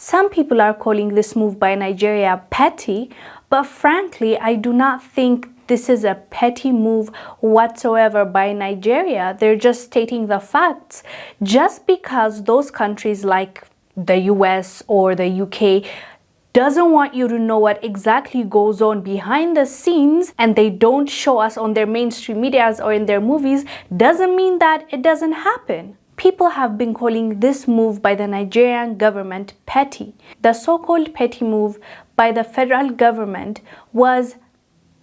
Some people are calling this move by Nigeria petty, but frankly, I do not think this is a petty move whatsoever by Nigeria. They're just stating the facts. Just because those countries like the US or the UK doesn't want you to know what exactly goes on behind the scenes, and they don't show us on their mainstream medias or in their movies, doesn't mean that it doesn't happen. People have been calling this move by the Nigerian government petty. The so-called petty move by the federal government was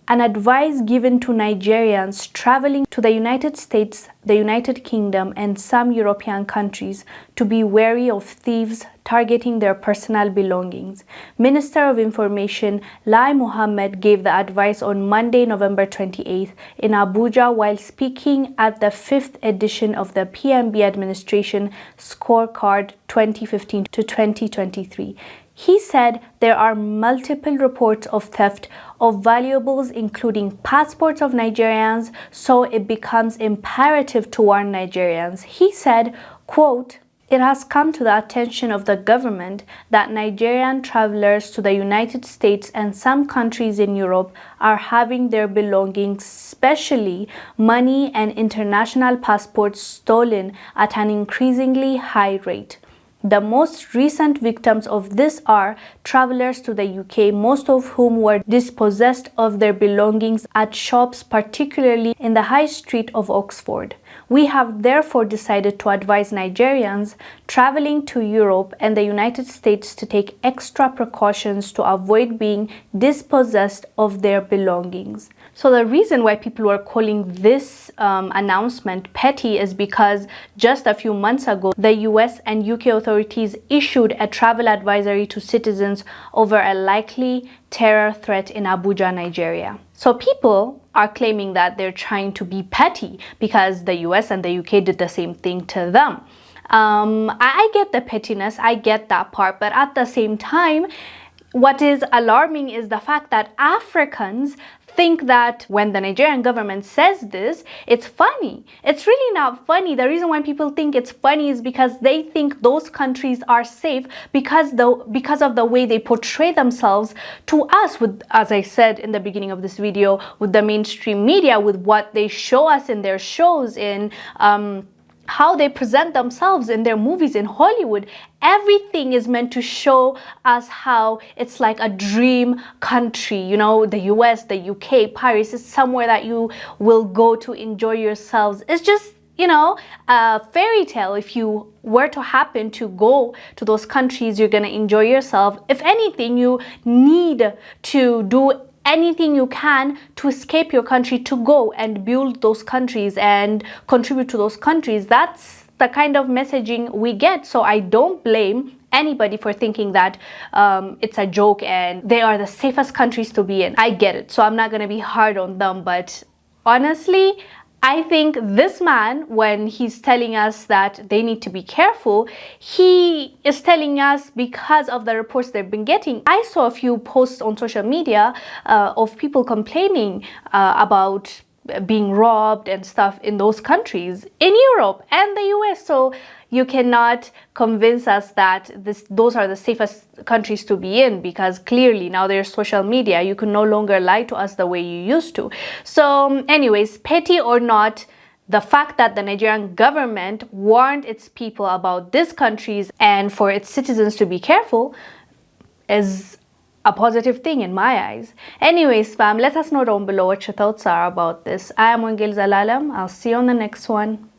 an advice given to Nigerians traveling to the United States, the United Kingdom, and some European countries to be wary of thieves targeting their personal belongings. Minister of Information Lai Mohammed gave the advice on Monday, November 28th in Abuja while speaking at the 5th edition of the PMB Administration Scorecard 2015 to 2023. He said there are multiple reports of theft of valuables, including passports of Nigerians, so it becomes imperative to warn Nigerians. He said, quote, "It has come to the attention of the government that Nigerian travelers to the United States and some countries in Europe are having their belongings, especially money and international passports, stolen at an increasingly high rate. The most recent victims of this are travelers to the UK, most of whom were dispossessed of their belongings at shops, particularly in the high street of Oxford. We have therefore decided to advise Nigerians traveling to Europe and the United States to take extra precautions to avoid being dispossessed of their belongings." So the reason why people were calling this announcement petty is because just a few months ago, the US and UK authorities issued a travel advisory to citizens over a likely terror threat in Abuja, Nigeria. So people are claiming that they're trying to be petty because the US and the UK did the same thing to them. I get the pettiness, I get that part, but at the same time, what is alarming is the fact that Africans think that when the Nigerian government says this, it's funny. It's really not funny. The reason why people think it's funny is because they think those countries are safe because of the way they portray themselves to us, with, as I said in the beginning of this video, with the mainstream media, with what they show us in their shows, in how they present themselves in their movies in Hollywood. Everything is meant to show us how it's like a dream country. You know, the US, the UK, Paris is somewhere that you will go to enjoy yourselves. It's just, you know, a fairy tale. If you were to happen to go to those countries, you're going to enjoy yourself. If anything, you need to do anything you can to escape your country, to go and build those countries and contribute to those countries. That's the kind of messaging we get. So I don't blame anybody for thinking that it's a joke and they are the safest countries to be in. I get it. So I'm not going to be hard on them. But honestly, I think this man, when he's telling us that they need to be careful, he is telling us because of the reports they've been getting. I saw a few posts on social media of people complaining about being robbed and stuff in those countries, in Europe and the US. So you cannot convince us that those are the safest countries to be in, because clearly now there's social media. You can no longer lie to us the way you used to. So anyways, petty or not, the fact that the Nigerian government warned its people about these countries and for its citizens to be careful is a positive thing in my eyes. Anyways, fam, let us know down below what your thoughts are about this. I am Wongel Zelalem. I'll see you on the next one.